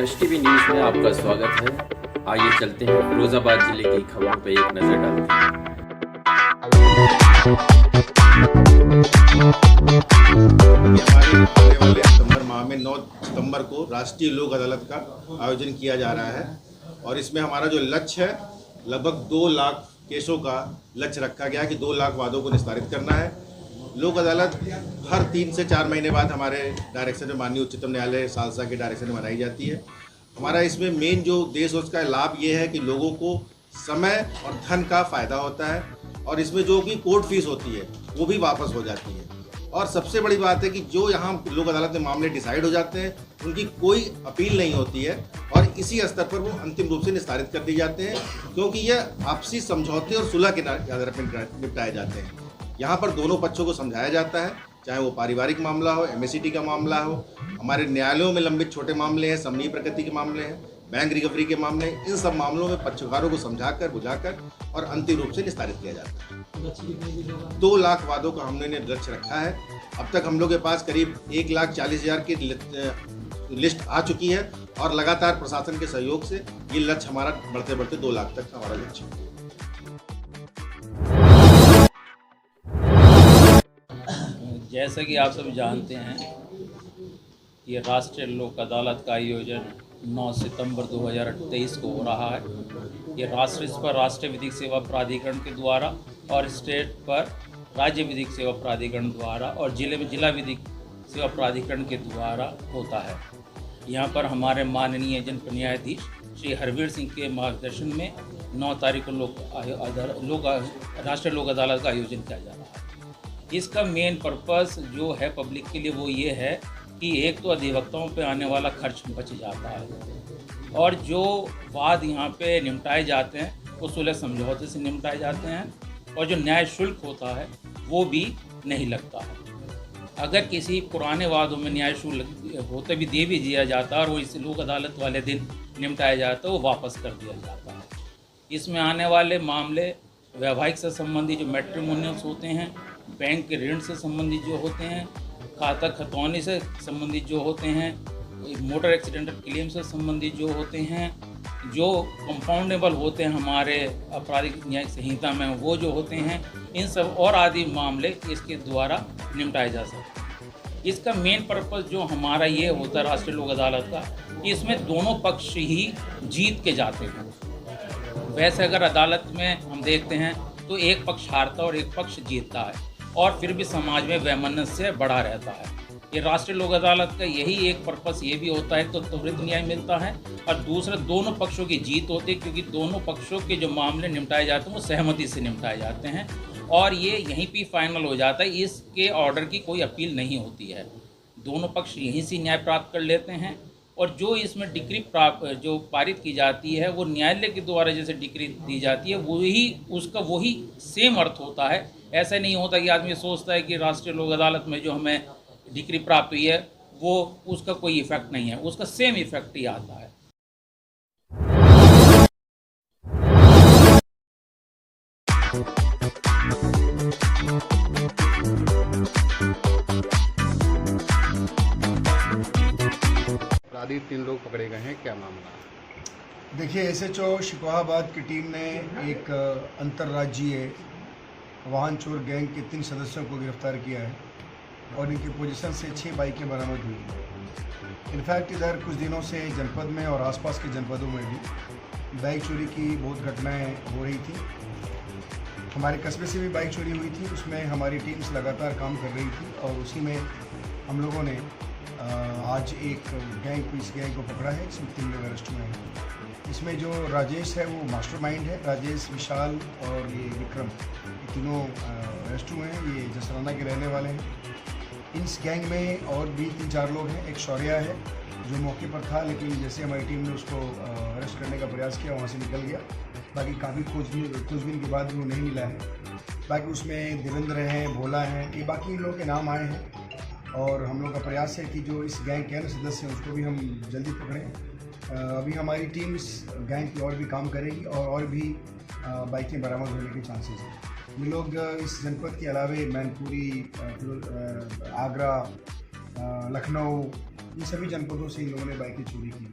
Touch TV news में आपका स्वागत है। आइए चलते हैं फिरोजाबाद जिले की खबरों पर एक नज़र डालते हैं। हमारे आने वाले सितंबर माह में 9 सितंबर को राष्ट्रीय लोक अदालत का आयोजन किया जा रहा है और इसमें हमारा जो लक्ष्य है लगभग 2 लाख केसों का लक्ष्य रखा गया कि 2 लाख वादों को निस्तारित करना है। लोक अदालत हर 3 से 4 महीने बाद हमारे डायरेक्शन में माननीय उच्चतम न्यायालय सालसा के डायरेक्शन में बनाई जाती है। हमारा इसमें मेन जो उद्देश्य उसका लाभ ये है कि लोगों को समय और धन का फ़ायदा होता है और इसमें जो कि कोर्ट फीस होती है वो भी वापस हो जाती है। और सबसे बड़ी बात है कि जो यहाँ लोक अदालत में मामले डिसाइड हो जाते हैं उनकी कोई अपील नहीं होती है और इसी स्तर पर वो अंतिम रूप से निस्तारित कर दिए जाते हैं, क्योंकि यह आपसी समझौते और सुलह के आधार पर निपटाए जाते हैं। यहाँ पर दोनों पक्षों को समझाया जाता है, चाहे वो पारिवारिक मामला हो, MACT का मामला हो, हमारे न्यायालयों में लंबित छोटे मामले हैं, समन्वय प्रकृति के मामले हैं, बैंक रिकवरी के मामले हैं, इन सब मामलों में पक्षकारों को समझाकर बुझाकर और अंतिम रूप से निस्तारित किया जाता है। 2 लाख वादों का हमने लक्ष्य रखा है। अब तक हम लोग के पास करीब 1,40,000 की लिस्ट आ चुकी है और लगातार प्रशासन के सहयोग से ये लक्ष्य हमारा बढ़ते बढ़ते 2 लाख तक हमारा लक्ष्य है। जैसा कि आप सब जानते हैं, ये राष्ट्रीय लोक अदालत का आयोजन 9 सितंबर 2023 को हो रहा है। ये राष्ट्रीय स्तर पर राष्ट्रीय विधिक सेवा प्राधिकरण के द्वारा और स्टेट पर राज्य विधिक सेवा प्राधिकरण द्वारा और जिले में जिला विधिक सेवा प्राधिकरण के द्वारा होता है। यहाँ पर हमारे माननीय जनपद न्यायाधीश श्री हरवीर सिंह के मार्गदर्शन में 9 तारीख को राष्ट्रीय लोक अदालत का आयोजन किया जा रहा है। इसका मेन पर्पस जो है पब्लिक के लिए वो ये है कि एक तो अधिवक्ताओं पे आने वाला खर्च बच जाता है और जो वाद यहाँ पे निपटाए जाते हैं वो सुलह समझौते से निपटाए जाते हैं और जो न्याय शुल्क होता है वो भी नहीं लगता है। अगर किसी पुराने वादों में न्याय शुल्क होते भी दे भी दिया जाता है और वो इस लोक अदालत वाले दिन निपटाया जाता है वो वापस कर दिया जाता है। इसमें आने वाले मामले वैवाहिक से संबंधित जो मैट्रिमोनियल्स होते हैं, बैंक के ऋण से संबंधित जो होते हैं, खाता खतौनी से संबंधित जो होते हैं, मोटर एक्सीडेंटल क्लेम से संबंधित जो होते हैं, जो कंपाउंडेबल होते हैं हमारे आपराधिक न्याय संहिता में वो जो होते हैं, इन सब और आदि मामले इसके द्वारा निपटाए जा सकते हैं। इसका मेन पर्पस जो हमारा ये होता है राष्ट्रीय लोक अदालत का, इसमें दोनों पक्ष ही जीत के जाते हैं। वैसे अगर अदालत में हम देखते हैं तो एक पक्ष हारता और एक पक्ष जीतता है और फिर भी समाज में वैमनस्य बढ़ा रहता है। ये राष्ट्रीय लोक अदालत का यही एक पर्पस ये भी होता है तो त्वरित न्याय मिलता है और दूसरा दोनों पक्षों की जीत होती है, क्योंकि दोनों पक्षों के जो मामले निपटाए जाते हैं वो सहमति से निपटाए जाते हैं और ये यहीं पे फाइनल हो जाता है। इसके ऑर्डर की कोई अपील नहीं होती है, दोनों पक्ष यहीं से न्याय प्राप्त कर लेते हैं और जो इसमें डिक्री जो पारित की जाती है वो न्यायालय के द्वारा जैसे डिक्री दी जाती है वही सेम अर्थ होता है। ऐसा नहीं होता कि आदमी सोचता है कि राष्ट्रीय लोक अदालत में जो हमें डिक्री प्राप्त हुई है वो उसका कोई इफेक्ट नहीं है, उसका सेम इफेक्ट ही आता है। अपराधी 3 लोग पकड़े गए हैं, क्या मामला? देखिए, SHO शिकोहाबाद की टीम ने एक अंतर्राज्यीय वाहन चोर गैंग के 3 सदस्यों को गिरफ्तार किया है और इनकी पोजीशन से 6 बाइकें बरामद हुई हैं। इनफैक्ट इधर कुछ दिनों से जनपद में और आसपास के जनपदों में भी बाइक चोरी की बहुत घटनाएं हो रही थी। हमारे कस्बे से भी बाइक चोरी हुई थी, उसमें हमारी टीम्स लगातार काम कर रही थी और उसी में हम लोगों ने आज एक इस गैंग को पकड़ा है। इसमें 3 लोग अरेस्ट हुए हैं। इसमें जो राजेश है वो मास्टरमाइंड है। राजेश, विशाल और ये विक्रम, ये तीनों अरेस्ट हुए हैं। ये जसराना के रहने वाले हैं। इस गैंग में और भी 3-4 लोग हैं। एक शौर्या है जो मौके पर था, लेकिन जैसे हमारी टीम ने उसको अरेस्ट करने का प्रयास किया वहाँ से निकल गया। बाकी काफ़ी खोजबीन के बाद भी वो नहीं मिला है। बाकी उसमें देवेंद्र हैं, भोला हैं, ये बाकी लोगों के नाम आए हैं और हम लोग का प्रयास है कि जो इस गैंग के अन्य सदस्य हैं उसको भी हम जल्दी पकड़ें। अभी हमारी टीम इस गैंग की और भी काम करेगी और भी बाइकें बरामद होने के चांसेस हैं। ये लोग इस जनपद के अलावे मैनपुरी, आगरा, लखनऊ, इन सभी जनपदों से इन लोगों ने बाइकें चोरी की।